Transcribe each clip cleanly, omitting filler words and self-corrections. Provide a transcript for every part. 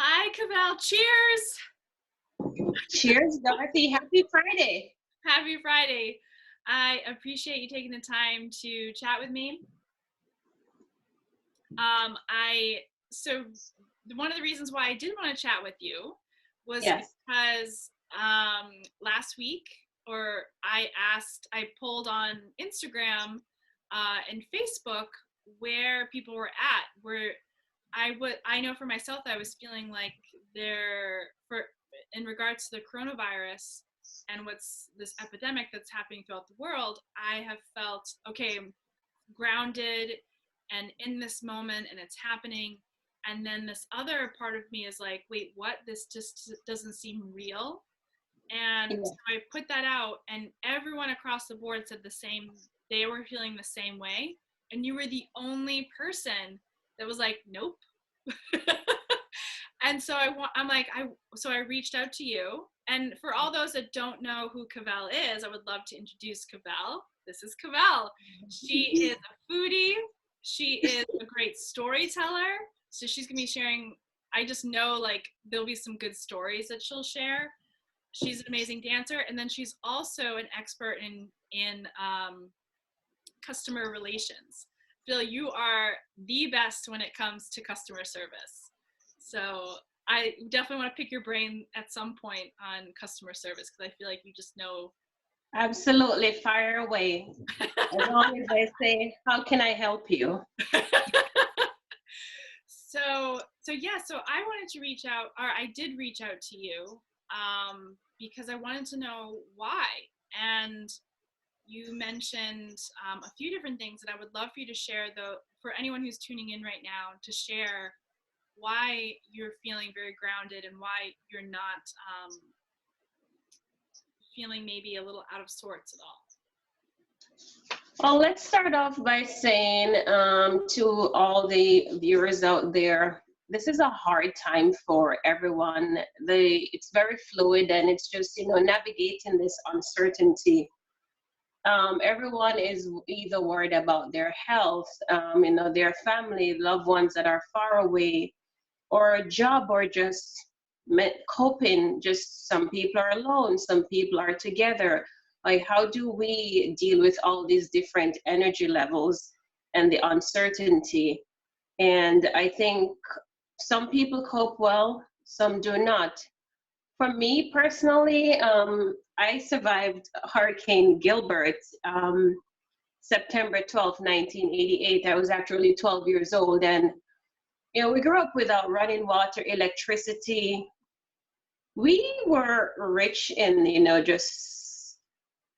Hi, Cavel. Cheers. Cheers, Dorothy. Happy Friday. Happy Friday. I appreciate you taking the time to chat with me. So one of the reasons why I did want to chat with you was Yes. because last week, I pulled on Instagram and Facebook where people were at. Where I know for myself, I was feeling like in regards to the coronavirus and what's this epidemic that's happening throughout the world, I have felt, okay, I'm grounded and in this moment and it's happening. And then this other part of me is like, wait, what? This just doesn't seem real. And Yeah. so I put that out, and everyone across the board said the same. They were feeling the same way. And you were the only person that was like, nope. And so I reached out to you. And for all those that don't know who Cavel is, I would love to introduce Cavel. This is Cavel. She is a foodie. She is a great storyteller. So she's gonna be sharing. I just know like there'll be some good stories that she'll share. She's an amazing dancer, and then she's also an expert in customer relations. Phil, you are the best when it comes to customer service. So I definitely want to pick your brain at some point on customer service because I feel like you just know. Absolutely. Fire away. As long as I say, how can I help you? So I wanted to reach out, or I did reach out to you because I wanted to know why. And you mentioned a few different things that I would love for you to share, though, for anyone who's tuning in right now, to share why you're feeling very grounded and why you're not feeling maybe a little out of sorts at all. Well, let's start off by saying to all the viewers out there, this is a hard time for everyone. It's very fluid, and it's just, navigating this uncertainty. Everyone is either worried about their health, their family, loved ones that are far away, or a job, or just coping. Just some people are alone, some people are together. Like, how do we deal with all these different energy levels and the uncertainty? And I think some people cope well, some do not. For me personally, I survived Hurricane Gilbert, September 12th, 1988. I was actually 12 years old, and we grew up without running water, electricity. We were rich in, just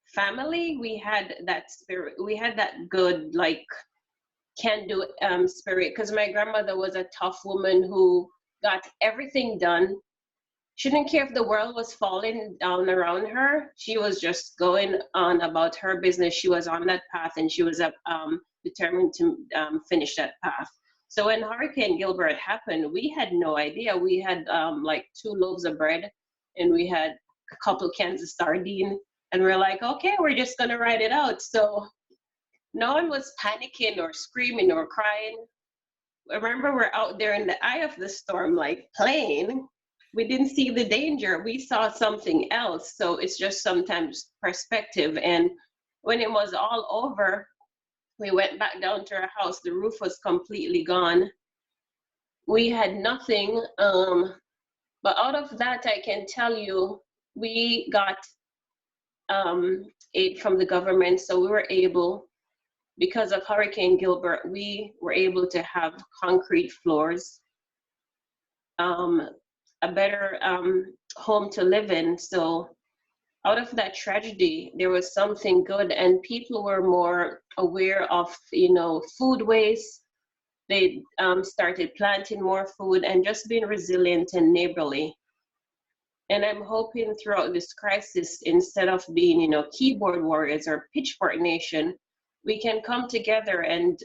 family. We had that spirit. We had that good, like, can do spirit, because my grandmother was a tough woman who got everything done. She didn't care if the world was falling down around her. She was just going on about her business. She was on that path, and she was determined to finish that path. So when Hurricane Gilbert happened, we had no idea. We had like 2 loaves of bread, and we had a couple cans of sardine, and we're like, okay, we're just gonna ride it out. So no one was panicking or screaming or crying. I remember we're out there in the eye of the storm, like playing. We didn't see the danger. We saw something else. So it's just sometimes perspective. And when it was all over, we went back down to our house. The roof was completely gone. We had nothing. But out of that, I can tell you, we got aid from the government. So we were able, because of Hurricane Gilbert, we were able to have concrete floors, a better home to live in. So out of that tragedy, there was something good, and people were more aware of, food waste. They started planting more food and just being resilient and neighborly. And I'm hoping throughout this crisis, instead of being, keyboard warriors or pitchfork nation, we can come together and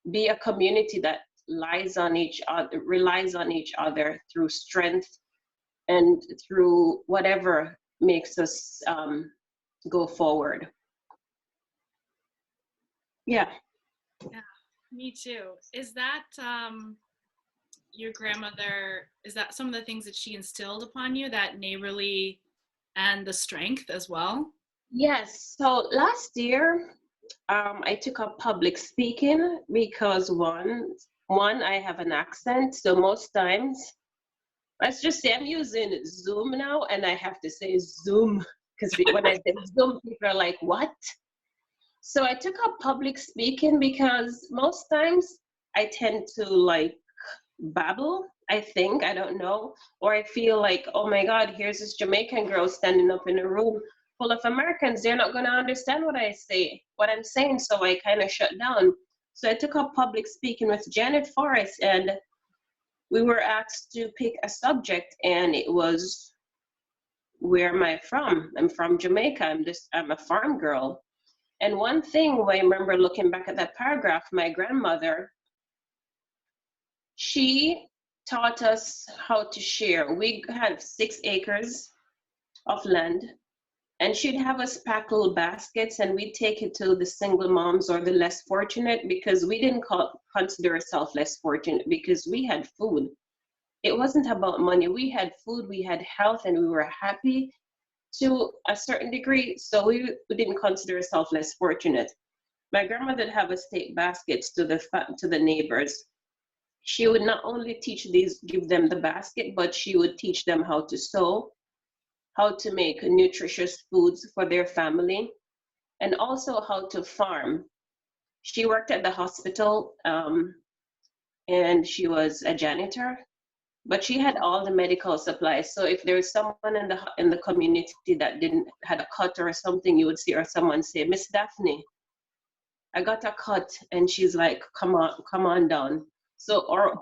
be a community that relies on each other through strength and through whatever makes us go forward. Yeah. Yeah, me too. Is that your grandmother, is that some of the things that she instilled upon you, that neighborly and the strength as well? Yes. So last year, I took up public speaking because one, I have an accent, so most times, let's just say I'm using Zoom now, and I have to say Zoom because when I say Zoom, people are like, "What?" So I took up public speaking because most times I tend to like babble, I think, I don't know, or I feel like, oh my God, here's this Jamaican girl standing up in a room full of Americans. They're not going to understand what I'm saying. So I kind of shut down. So I took up public speaking with Janet Forrest, and we were asked to pick a subject, and it was, where am I from? I'm from Jamaica. I'm a farm girl. And one thing, I remember looking back at that paragraph, my grandmother, she taught us how to share. We had 6 acres of land, and she'd have us pack little baskets, and we'd take it to the single moms or the less fortunate, because we didn't consider ourselves less fortunate because we had food. It wasn't about money. We had food, we had health, and we were happy to a certain degree. So we didn't consider ourselves less fortunate. My grandmother would have us take baskets to the neighbors. She would not only give them the basket, but she would teach them how to sew, how to make nutritious foods for their family, and also how to farm. She worked at the hospital, and she was a janitor, but she had all the medical supplies. So if there's someone in the community that didn't had a cut or something, you would see or someone say, "Miss Daphne, I got a cut," and she's like, come on down. So our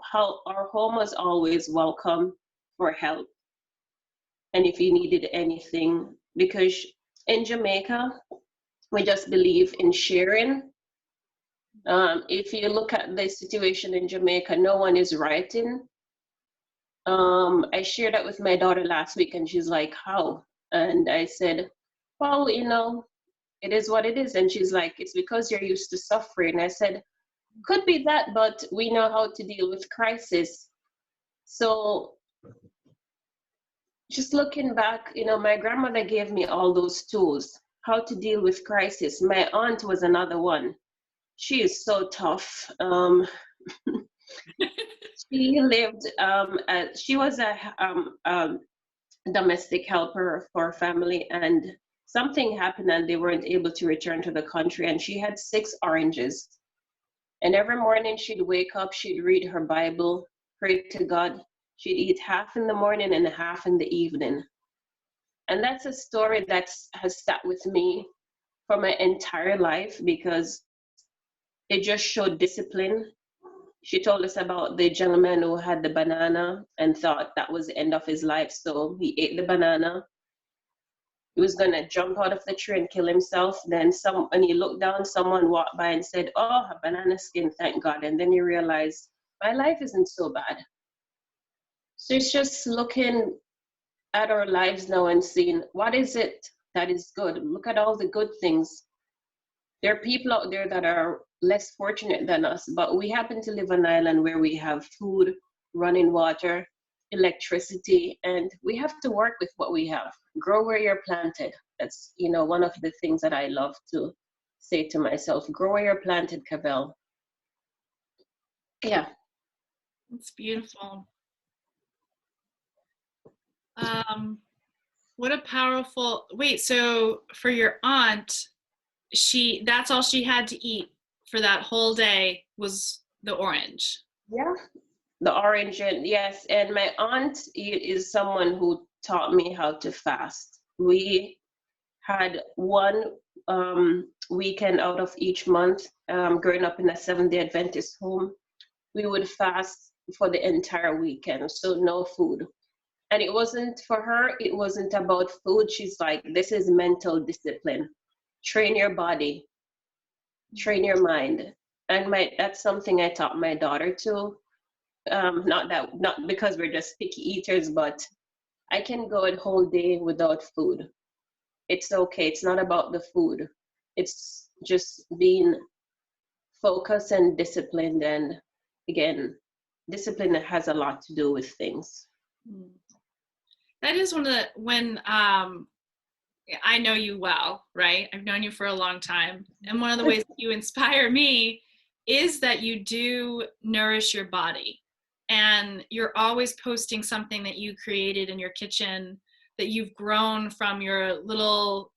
home was always welcome for help, and if you needed anything, because in Jamaica, we just believe in sharing. If you look at the situation in Jamaica, no one is writing. I shared that with my daughter last week, and she's like, "How?" And I said, "Well, it is what it is." And she's like, "It's because you're used to suffering." I said, "Could be that, but we know how to deal with crisis." So just looking back, my grandmother gave me all those tools, how to deal with crisis. My aunt was another one. She is so tough. She lived, she was a domestic helper for a family, and something happened and they weren't able to return to the country, and she had 6 oranges. And every morning she'd wake up, she'd read her Bible, pray to God. She'd eat half in the morning and half in the evening. And that's a story that has sat with me for my entire life because it just showed discipline. She told us about the gentleman who had the banana and thought that was the end of his life. So he ate the banana. He was going to jump out of the tree and kill himself. Then when he looked down, someone walked by and said, "Oh, a banana skin, thank God." And then he realized, my life isn't so bad. So it's just looking at our lives now and seeing what is it that is good. Look at all the good things. There are people out there that are less fortunate than us, but we happen to live on an island where we have food, running water, electricity, and we have to work with what we have. Grow where you're planted. That's, one of the things that I love to say to myself. Grow where you're planted, Cavel. Yeah. It's beautiful. What a powerful, wait, so for your aunt, that's all she had to eat for that whole day was the orange. Yeah. The orange, and yes, and my aunt is someone who taught me how to fast. We had one weekend out of each month, growing up in a Seventh-day Adventist home. We would fast for the entire weekend, so no food. And it wasn't for her, it wasn't about food. She's like, this is mental discipline. Train your body, train your mind. And that's something I taught my daughter too. Not because we're just picky eaters, but I can go a whole day without food. It's okay. It's not about the food. It's just being focused and disciplined. And again, discipline has a lot to do with things. That is one of the, when I know you well, right? I've known you for a long time. And one of the ways that you inspire me is that you do nourish your body. And you're always posting something that you created in your kitchen that you've grown from your little,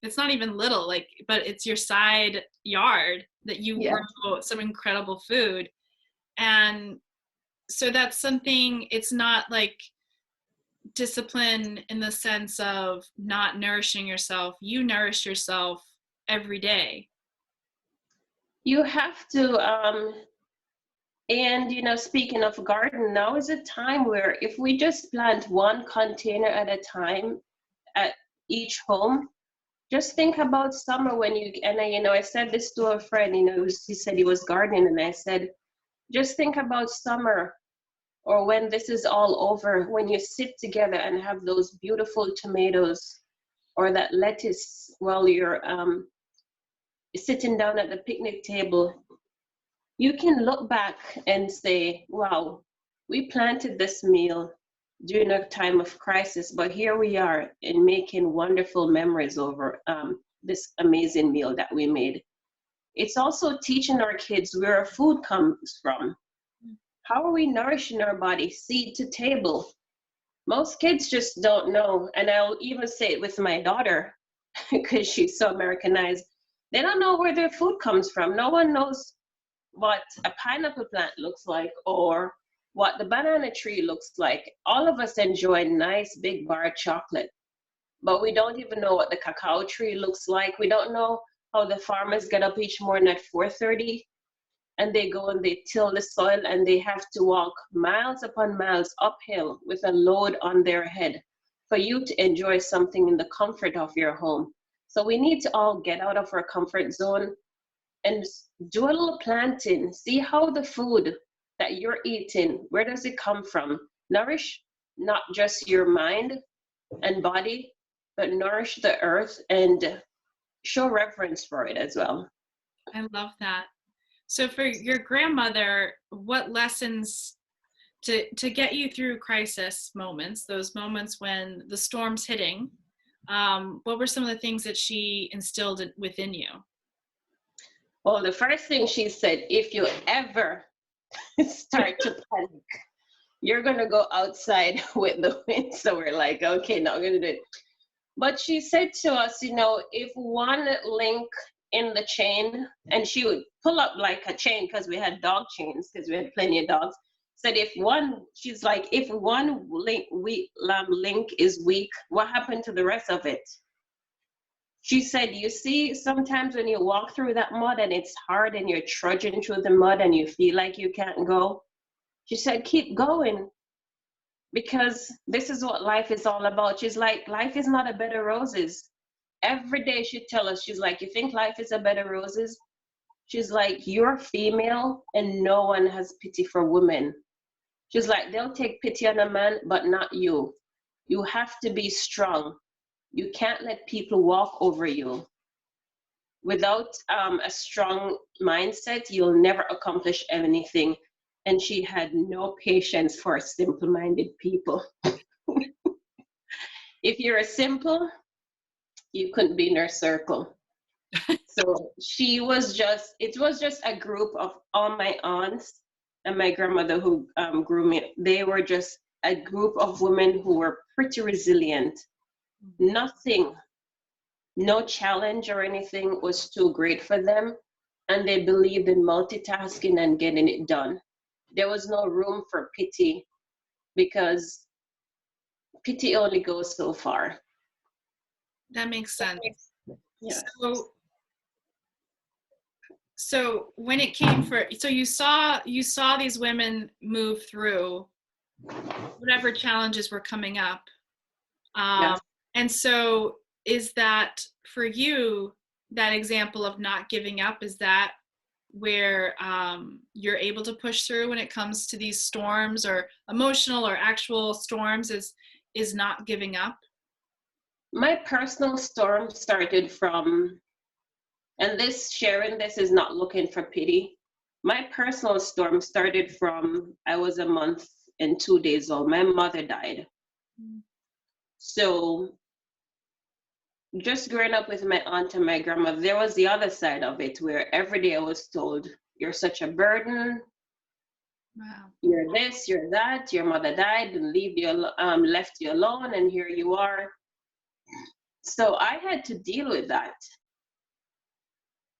it's not even little, like, but it's your side yard that you grow some incredible food. And so that's something, it's not like discipline in the sense of not nourishing yourself. You nourish yourself every day. You have to, and you know, speaking of garden, now is a time where if we just plant one container at a time at each home, just think about summer when you, and I, you know, I said this to a friend, you know, he said he was gardening, and I said, just think about summer, or when this is all over, when you sit together and have those beautiful tomatoes or that lettuce while you're sitting down at the picnic table, you can look back and say, wow, we planted this meal during a time of crisis, but here we are in making wonderful memories over this amazing meal that we made. It's also teaching our kids where our food comes from. How are we nourishing our body, seed to table? Most kids just don't know, and I'll even say it with my daughter, because she's so Americanized. They don't know where their food comes from. No one knows what a pineapple plant looks like or what the banana tree looks like. All of us enjoy nice big bar chocolate, but we don't even know what the cacao tree looks like. We don't know how the farmers get up each morning at 4:30 and they go and they till the soil and they have to walk miles upon miles uphill with a load on their head for you to enjoy something in the comfort of your home. So we need to all get out of our comfort zone and do a little planting. See how the food that you're eating, where does it come from? Nourish not just your mind and body, but nourish the earth and show reverence for it as well. I love that. So for your grandmother, what lessons to get you through crisis moments, those moments when the storm's hitting, what were some of the things that she instilled within you? Well, the first thing she said, if you ever start to panic, you're going to go outside with the wind. So we're like, okay, now we're going to do it. But she said to us, you know, if one link in the chain, and she would pull up like a chain because we had dog chains, because we had plenty of dogs. Said if one, she's like, if one link is weak, what happened to the rest of it? She said, you see, sometimes when you walk through that mud and it's hard and you're trudging through the mud and you feel like you can't go, she said, keep going, because this is what life is all about. She's like, life is not a bed of roses. Every day she'd tell us, she's like, you think life is a bed of roses? She's like, you're female and no one has pity for women. She's like, they'll take pity on a man, but not you. You have to be strong. You can't let people walk over you. Without a strong mindset, you'll never accomplish anything. And she had no patience for simple-minded people. If you're simple, you couldn't be in her circle. So she was just, it was just a group of all my aunts and my grandmother who grew me. They were just a group of women who were pretty resilient. Nothing, no challenge or anything was too great for them. And they believed in multitasking and getting it done. There was no room for pity, because pity only goes so far. That makes sense. Yeah. So when it came for, so you saw these women move through whatever challenges were coming up. Yes. And so is that for you, that example of not giving up, is that where you're able to push through when it comes to these storms, or emotional or actual storms, is not giving up? My personal storm started from, and this sharing this is not looking for pity, my personal storm started from I was a month and 2 days old. My mother died. So just growing up with my aunt and my grandma, there was the other side of it where every day I was told, you're such a burden. Wow. You're this, you're that, your mother died and left you alone, and here you are. So I had to deal with that.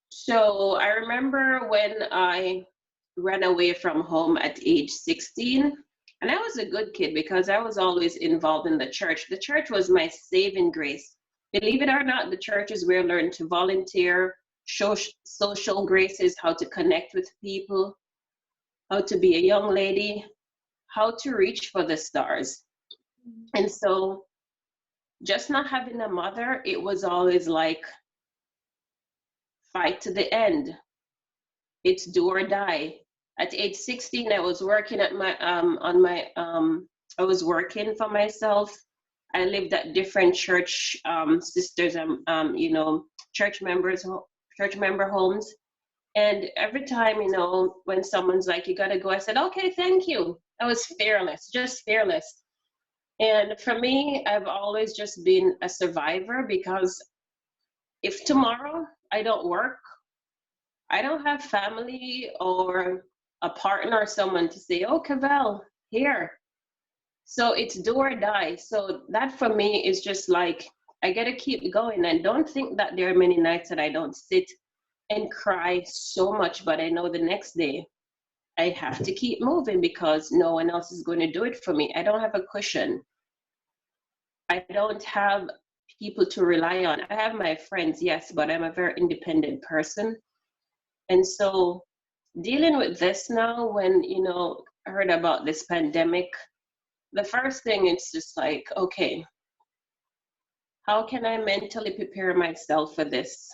So I remember when I ran away from home at age 16, and I was a good kid because I was always involved in the church. The church was my saving grace. Believe it or not, the church is where I learned to volunteer, show social graces, how to connect with people, how to be a young lady, how to reach for the stars. And so just not having a mother, it was always like fight to the end. It's do or die. At age 16, I was working at my I was working for myself. I lived at different church sisters and church church member homes. And every time, when someone's like, you gotta go, I said, okay, thank you. I was fearless, just fearless. And for me, I've always just been a survivor, because if tomorrow I don't work, I don't have family or a partner or someone to say, oh, Cavel, here. So it's do or die. So that for me is just like, I got to keep going. And don't think that there are many nights that I don't sit and cry so much, but I know the next day I have to keep moving because no one else is going to do it for me. I don't have a cushion. I don't have people to rely on. I have my friends, yes, but I'm a very independent person. And so dealing with this now, when, I heard about this pandemic, the first thing it's just like, okay, how can I mentally prepare myself for this?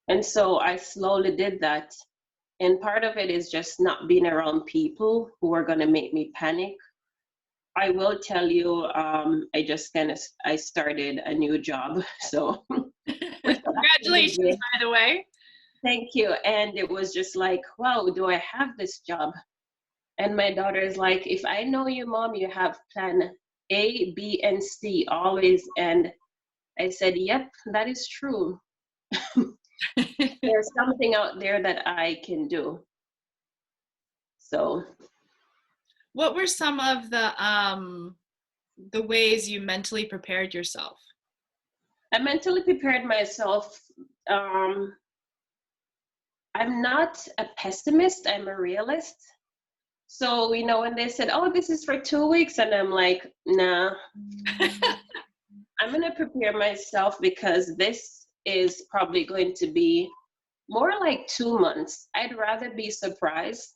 And so I slowly did that. And part of it is just not being around people who are going to make me panic. I will tell you, I started a new job. So Congratulations, by the way. Thank you. And it was just like, wow, do I have this job? And my daughter is like, if I know you, Mom, you have plan A, B, and C always. And I said, yep, that is true. There's something out there that I can do. So what were some of the ways you mentally prepared yourself? I mentally prepared myself. I'm not a pessimist, I'm a realist. So, when they said, oh, this is for 2 weeks, and I'm like, nah, I'm going to prepare myself because this is probably going to be more like 2 months. I'd rather be surprised.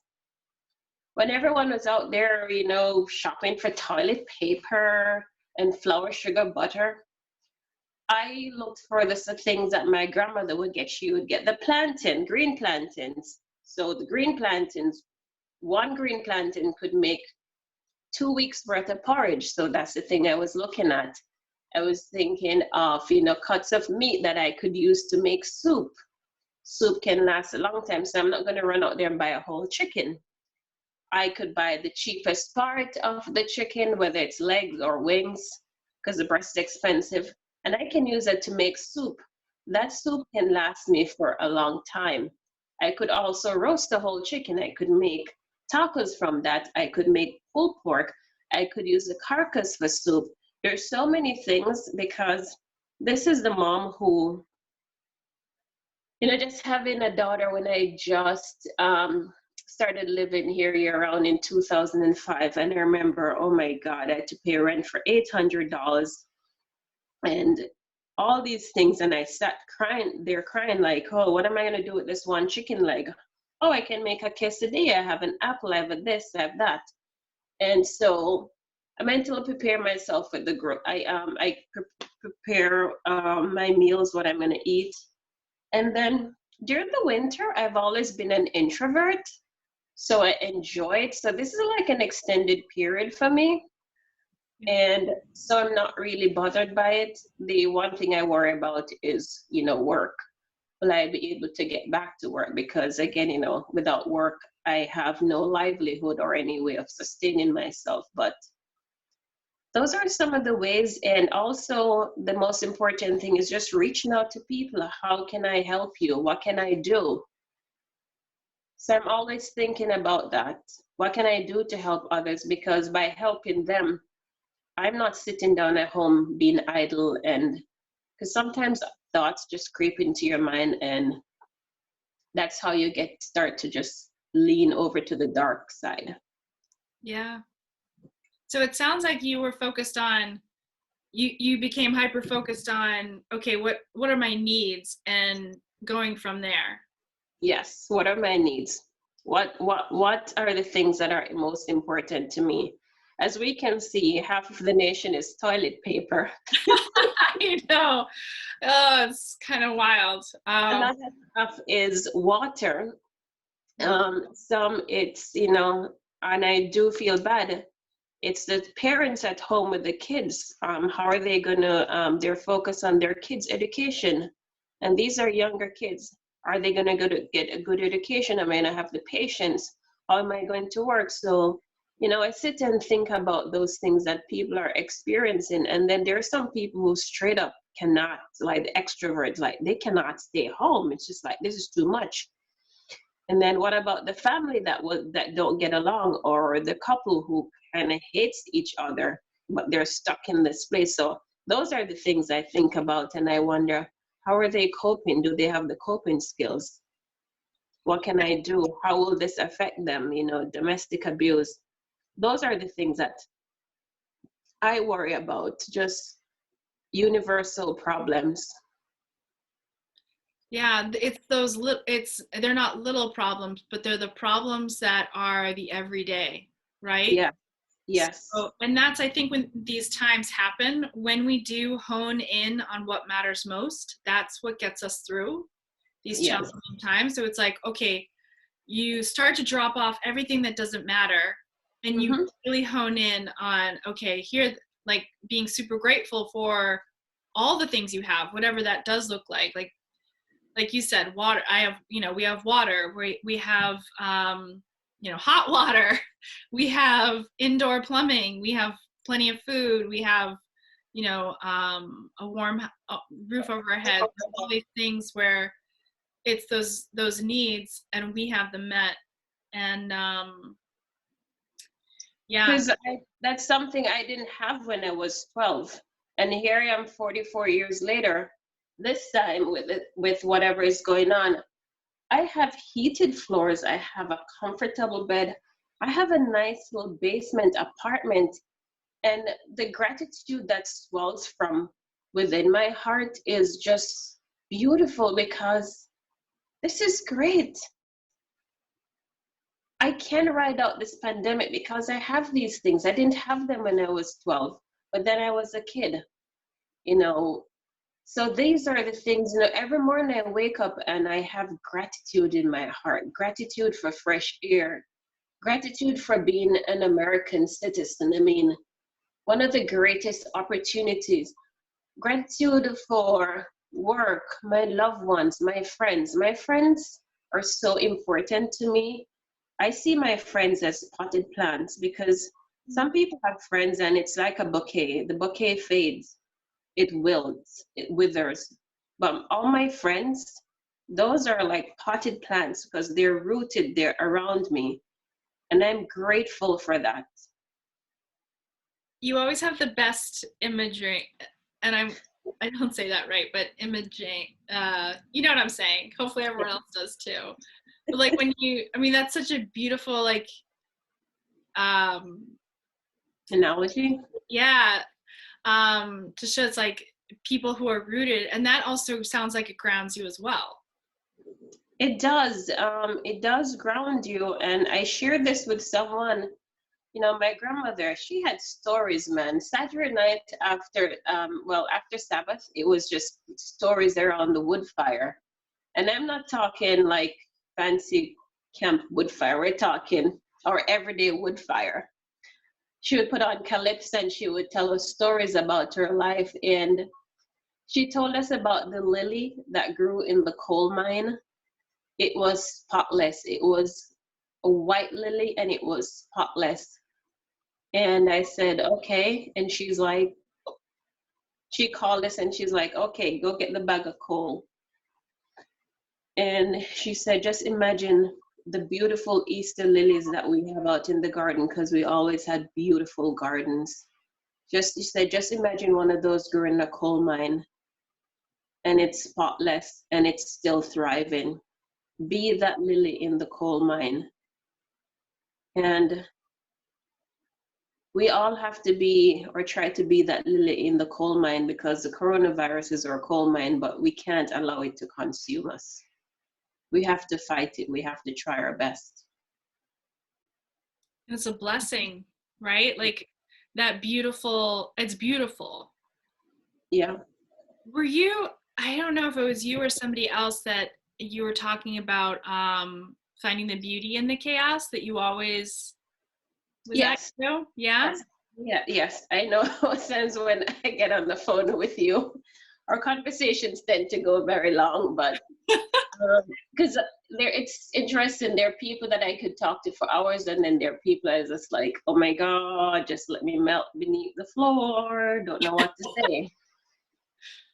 When everyone was out there, shopping for toilet paper and flour, sugar, butter, I looked for the things that my grandmother would get. She would get the green plantains. So the green plantains, one green plantain could make 2 weeks worth of porridge. So that's the thing I was looking at. I was thinking of, cuts of meat that I could use to make soup. Soup can last a long time, so I'm not going to run out there and buy a whole chicken. I could buy the cheapest part of the chicken, whether it's legs or wings, because the breast is expensive, and I can use it to make soup. That soup can last me for a long time. I could also roast the whole chicken. I could make tacos from that. I could make pulled pork. I could use the carcass for soup. There's so many things, because this is the mom who, just having a daughter when I just started living here year-round in 2005. And I remember, oh my God, I had to pay rent for $800 and all these things. And I sat crying, they're crying like, oh, what am I going to do with this one chicken leg? Oh, I can make a quesadilla. I have an apple, I have a this, I have that. And so I mentally prepare myself for the group. I prepare my meals, what I'm going to eat. And then during the winter, I've always been an introvert. So I enjoy it. So this is like an extended period for me. And so I'm not really bothered by it. The one thing I worry about is, work. will I be able to get back to work? Because again, without work, I have no livelihood or any way of sustaining myself. But those are some of the ways. And also, the most important thing is just reaching out to people. How can I help you? What can I do? So I'm always thinking about that. What can I do to help others? Because by helping them, I'm not sitting down at home being idle. And because sometimes thoughts just creep into your mind, and that's how you start to just lean over to the dark side. Yeah. So it sounds like you were focused on, you became hyper focused on, okay, what are my needs, and going from there. Yes. What are my needs? What are the things that are most important to me? As we can see, half of the nation is toilet paper. I know. Oh, it's kind of wild. Another stuff is water. Some it's, and I do feel bad. It's the parents at home with the kids. How are they gonna, they're focused on their kids' education. And these are younger kids. Are they gonna go to get a good education? Am I gonna have the patience? How am I going to work? So, I sit and think about those things that people are experiencing. And then there are some people who straight up cannot, like the extroverts, like they cannot stay home. It's just like, this is too much. And then what about the family that don't get along, or the couple who kind of hates each other, but they're stuck in this place? So those are the things I think about, and I wonder, how are they coping? Do they have the coping skills? What can I do? How will this affect them? Domestic abuse. Those are the things that I worry about, just universal problems. Yeah, it's those they're not little problems, but they're the problems that are the everyday, right? Yeah. Yes. So, and that's, I think, when these times happen, when we do hone in on what matters most, that's what gets us through these challenging times. So it's like, okay, you start to drop off everything that doesn't matter, and you really hone in on, okay, here, like being super grateful for all the things you have, whatever that does look like you said, water. We have water. We have, hot water. We have indoor plumbing. We have plenty of food. We have, a warm roof over our heads. All these things where it's those needs, and we have them met. And yeah. Because that's something I didn't have when I was 12. And here I am 44 years later, this time with whatever is going on. I have heated floors. I have a comfortable bed. I have a nice little basement apartment. And the gratitude that swells from within my heart is just beautiful, because this is great. I can ride out this pandemic because I have these things. I didn't have them when I was 12, but then I was a kid, So these are the things, every morning I wake up and I have gratitude in my heart, gratitude for fresh air, gratitude for being an American citizen. I mean, one of the greatest opportunities, gratitude for work, my loved ones, my friends. My friends are so important to me. I see my friends as potted plants, because some people have friends and it's like a bouquet. The bouquet fades, it wilts, it withers. But all my friends, those are like potted plants, because they're rooted, they're around me. And I'm grateful for that. You always have the best imagery, and I don't say that right, but imaging, you know what I'm saying? Hopefully everyone else does too. But like that's such a beautiful, Analogy? Yeah. To show it's like people who are rooted, and that also sounds like it grounds you as well. It does. It does ground you. And I shared this with someone. My grandmother, she had stories, man. Saturday night after Sabbath, it was just stories around the wood fire. And I'm not talking like fancy camp wood fire. We're talking our everyday wood fire. She would put on calypso and she would tell us stories about her life. And She told us about the lily that grew in the coal mine. It was spotless. It was a white lily and it was spotless. And I said, okay. And she called us and she's like, okay, go get the bag of coal. And she said, just imagine the beautiful Easter lilies that we have out in the garden, because we always had beautiful gardens. She said, just imagine one of those grew in a coal mine and it's spotless and it's still thriving. Be that lily in the coal mine. And we all have to be or try to be that lily in the coal mine, because the coronavirus is our coal mine, but we can't allow it to consume us. We have to fight it. We have to try our best. It's a blessing, right? Like that beautiful, it's beautiful. Yeah. Were you, I don't know if it was you or somebody else that you were talking about finding the beauty in the chaos, that you always, was Yes. that you? Yeah? Yes. Yeah, yes. I know sometimes when I get on the phone with you, our conversations tend to go very long, but because it's interesting. There are people that I could talk to for hours, and then there are people I was just like, oh my God, just let me melt beneath the floor. Don't know what to say.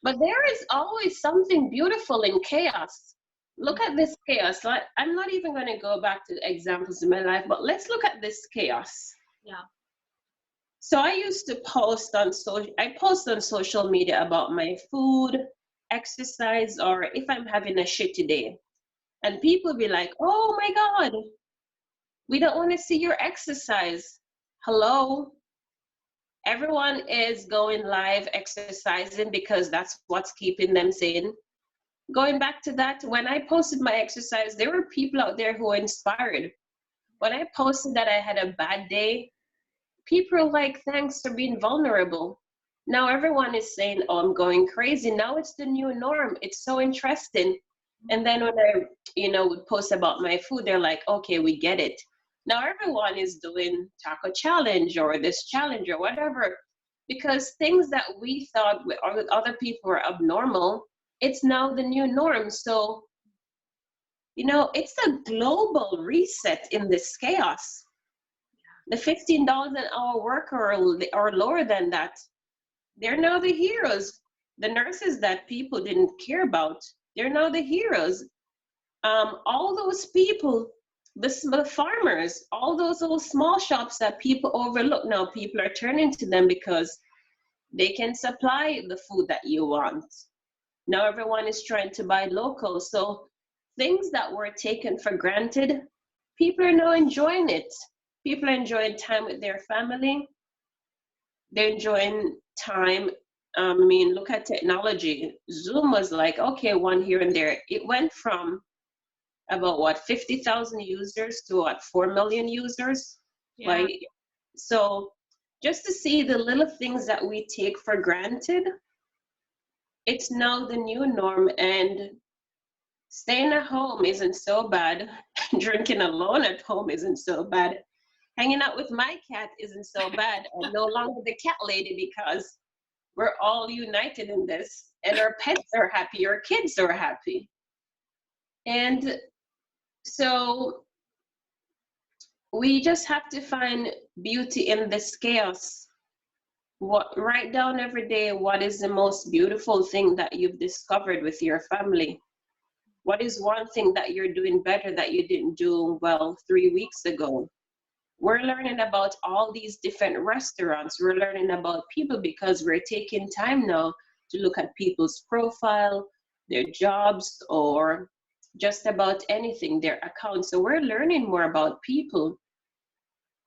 But there is always something beautiful in chaos. Look at this chaos. I'm not even going to go back to examples in my life, but let's look at this chaos. Yeah. So I used to post on social media about my food, exercise, or if I'm having a shitty day. And people be like, oh my God, we don't want to see your exercise. Hello? Everyone is going live exercising because that's what's keeping them sane. Going back to that, when I posted my exercise, there were people out there who were inspired. When I posted that I had a bad day, people are like, thanks for being vulnerable. Now everyone is saying, oh, I'm going crazy. Now it's the new norm. It's so interesting. And then when I, would post about my food, they're like, okay, we get it. Now everyone is doing taco challenge or this challenge or whatever, because things that we thought other people were abnormal, it's now the new norm. So, it's a global reset in this chaos. The $15 an hour worker or lower than that, they're now the heroes. The nurses that people didn't care about, they're now the heroes. All those people, the farmers, all those little small shops that people overlook, now people are turning to them because they can supply the food that you want. Now everyone is trying to buy local. So things that were taken for granted, people are now enjoying it. People are enjoying time with their family. They're enjoying time. Look at technology. Zoom was like, okay, one here and there. It went from about 50,000 users to 4 million users. Yeah. Like, so just to see the little things that we take for granted, it's now the new norm. And staying at home isn't so bad. Drinking alone at home isn't so bad. Hanging out with my cat isn't so bad. I'm no longer the cat lady because we're all united in this, and our pets are happy, our kids are happy. And so we just have to find beauty in this chaos. Write down every day what is the most beautiful thing that you've discovered with your family. What is one thing that you're doing better that you didn't do 3 weeks ago? We're learning about all these different restaurants. We're learning about people because we're taking time now to look at people's profile, their jobs, or just about anything, their accounts. So we're learning more about people.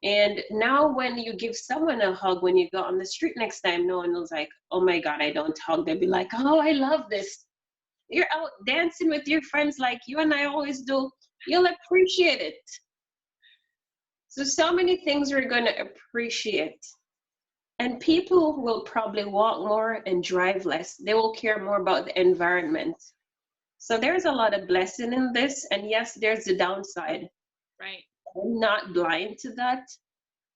And now when you give someone a hug, when you go on the street next time, no one was like, oh my God, I don't hug. They'll be like, oh, I love this. You're out dancing with your friends like you and I always do. You'll appreciate it. So many things we're going to appreciate. And people will probably walk more and drive less. They will care more about the environment. So there's a lot of blessing in this. And yes, there's the downside. Right. I'm not blind to that.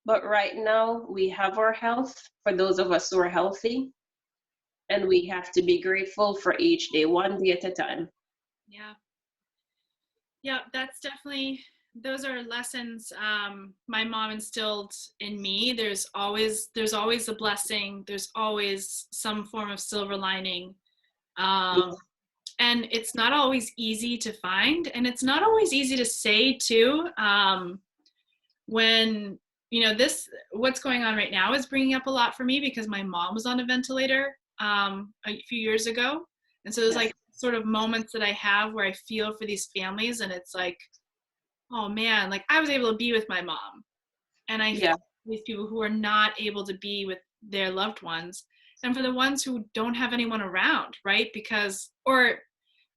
But right now, we have our health for those of us who are healthy. And we have to be grateful for each day, one day at a time. Yeah. Yeah, that's definitely, those are lessons my mom instilled in me. There's always a blessing. There's always some form of silver lining. Yes. And it's not always easy to find, and it's not always easy to say too. When, you know, this, what's going on right now is bringing up a lot for me because my mom was on a ventilator a few years ago. And so there's like sort of moments that I have where I feel for these families, and it's like, oh man, like I was able to be with my mom, and I feel these people who are not able to be with their loved ones, and for the ones who don't have anyone around, right? Because, or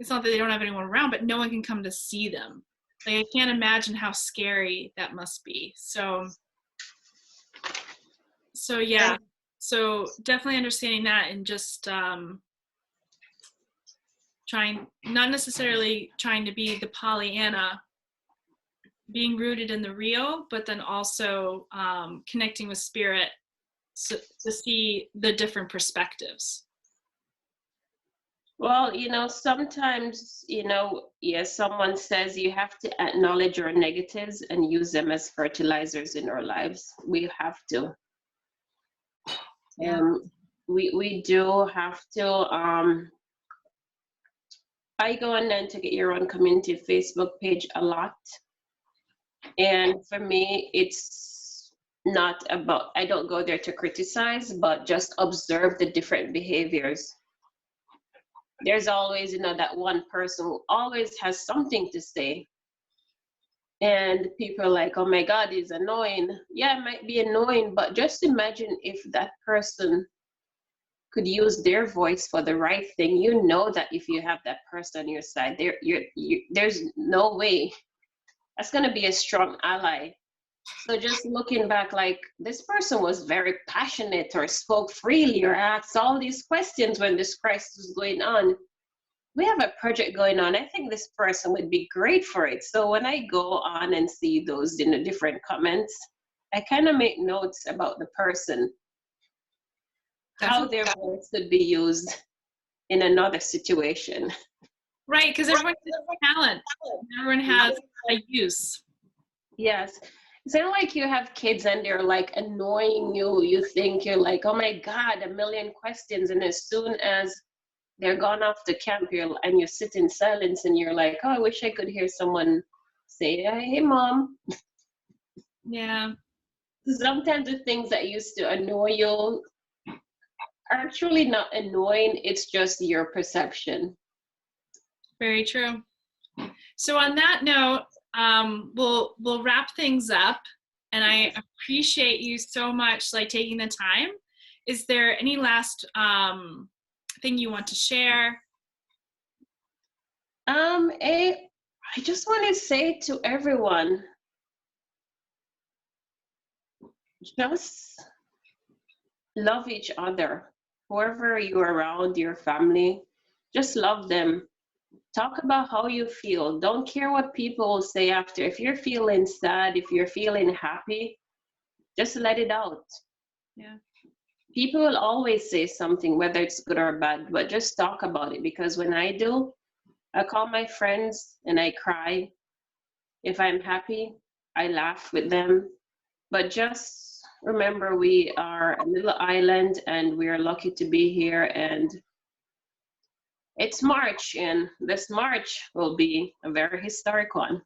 it's not that they don't have anyone around, but no one can come to see them. Like I can't imagine how scary that must be. So yeah, so definitely understanding that, and just trying, not necessarily trying to be the Pollyanna, being rooted in the real, but then also connecting with spirit, so, to see the different perspectives. Well, sometimes, yes, someone says you have to acknowledge your negatives and use them as fertilizers in our lives. We have to. Yeah. We do have to. I go on then to Get Your Own Community Facebook page a lot. And for me, it's not about, I don't go there to criticize, but just observe the different behaviors. There's always, that one person who always has something to say. And people are like, oh my God, it's annoying. Yeah, it might be annoying, but just imagine if that person could use their voice for the right thing. You know that if you have that person on your side, there's no way that's going to be a strong ally. So just looking back, like this person was very passionate or spoke freely or asked all these questions when this crisis was going on. We have a project going on. I think this person would be great for it. So when I go on and see those different comments, I kind of make notes about the person, how their voice could be used in another situation. Right, because everyone has talent. Everyone has a use. Yes. It's not like you have kids and they're like annoying you. You think you're like, oh my God, a million questions. And as soon as they're gone off the camp, and you sit in silence and you're like, oh, I wish I could hear someone say, hey, mom. Yeah. Sometimes the things that used to annoy you are actually not annoying. It's just your perception. Very true. So on that note, we'll wrap things up, and I appreciate you so much, like taking the time. Is there any last thing you want to share? I just want to say to everyone, just love each other. Whoever you're around, your family, just love them. Talk about how you feel. Don't care what people will say after. If you're feeling sad, if you're feeling happy, just let it out. Yeah. People will always say something, whether it's good or bad, but just talk about it. Because when I do, I call my friends and I cry. If I'm happy, I laugh with them. But just remember, we are a little island and we are lucky to be here. And it's March, and this March will be a very historic one.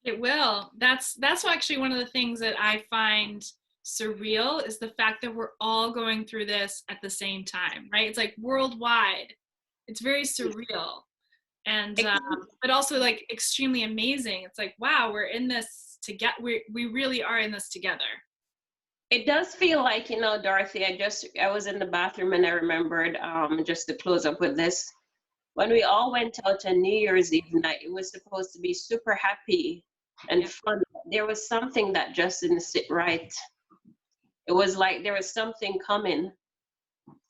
It will. That's actually one of the things that I find surreal, is the fact that we're all going through this at the same time, right? It's like worldwide. It's very surreal, and but also like extremely amazing. It's like, wow, we're in this together. We really are in this together. It does feel like, Dorothy, I was in the bathroom and I remembered, just to close up with this, when we all went out on New Year's Eve night, it was supposed to be super happy and fun. There was something that just didn't sit right. It was like there was something coming.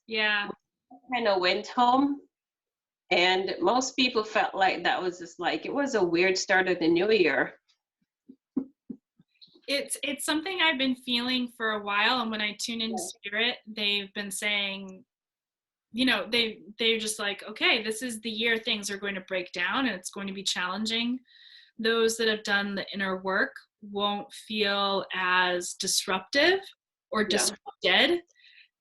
Yeah. We kind of went home, and most people felt like that was just like, it was a weird start of the new year. It's something I've been feeling for a while, and when I tune into spirit, they've been saying you know, they're just like, okay, this is the year things are going to break down and it's going to be challenging. Those that have done the inner work won't feel as disruptive or Yeah. disrupted.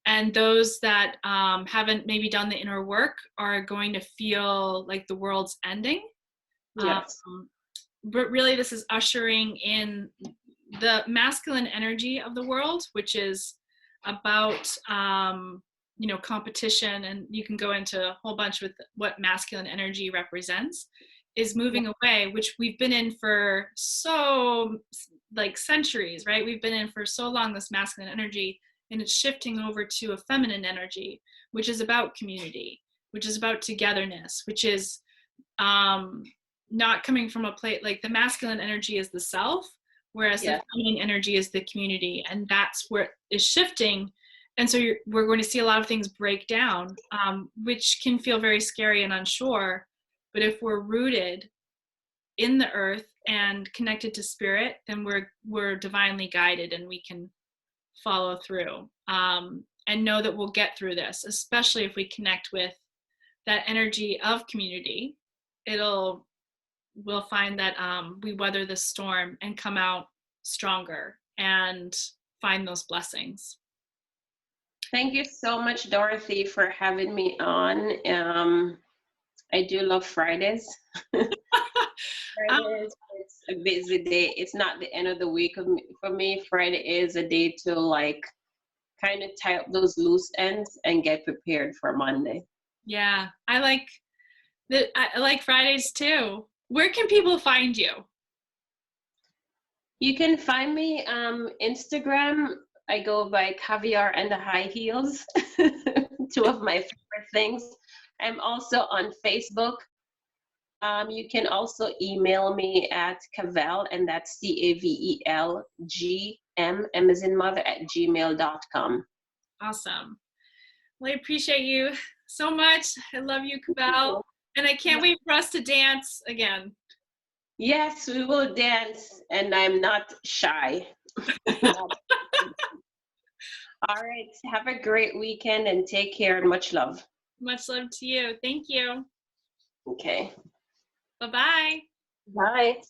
And those that haven't maybe done the inner work are going to feel like the world's ending. Yes. But really, this is ushering in the masculine energy of the world, which is about you know, competition, and you can go into a whole bunch with what masculine energy represents, is moving away, which we've been in for so like centuries, right? We've been in for so long, this masculine energy, and it's shifting over to a feminine energy, which is about community, which is about togetherness, which is not coming from a place like the masculine energy is the self, whereas the feminine energy is the community, and that's where it is shifting. And so we're going to see a lot of things break down, which can feel very scary and unsure. But if we're rooted in the earth and connected to spirit, then we're divinely guided, and we can follow through, and know that we'll get through this, especially if we connect with that energy of community. We'll find that we weather the storm and come out stronger and find those blessings. Thank you so much, Dorothy, for having me on. I do love Fridays. Fridays, it's a busy day. It's not the end of the week for me. Friday is a day to like kind of tie up those loose ends and get prepared for Monday. Yeah, I like Fridays too. Where can people find you? You can find me Instagram. I go by Caviar and the High Heels, two of my favorite things. I'm also on Facebook. You can also email me at Cavel, and that's CavelGM, M as in mother, @gmail.com. Awesome. Well, I appreciate you so much. I love you, Cavel. And I can't wait for us to dance again. Yes, we will dance, and I'm not shy. All right. Have a great weekend and take care, and much love. Much love to you. Thank you. Okay. Bye-bye. Bye.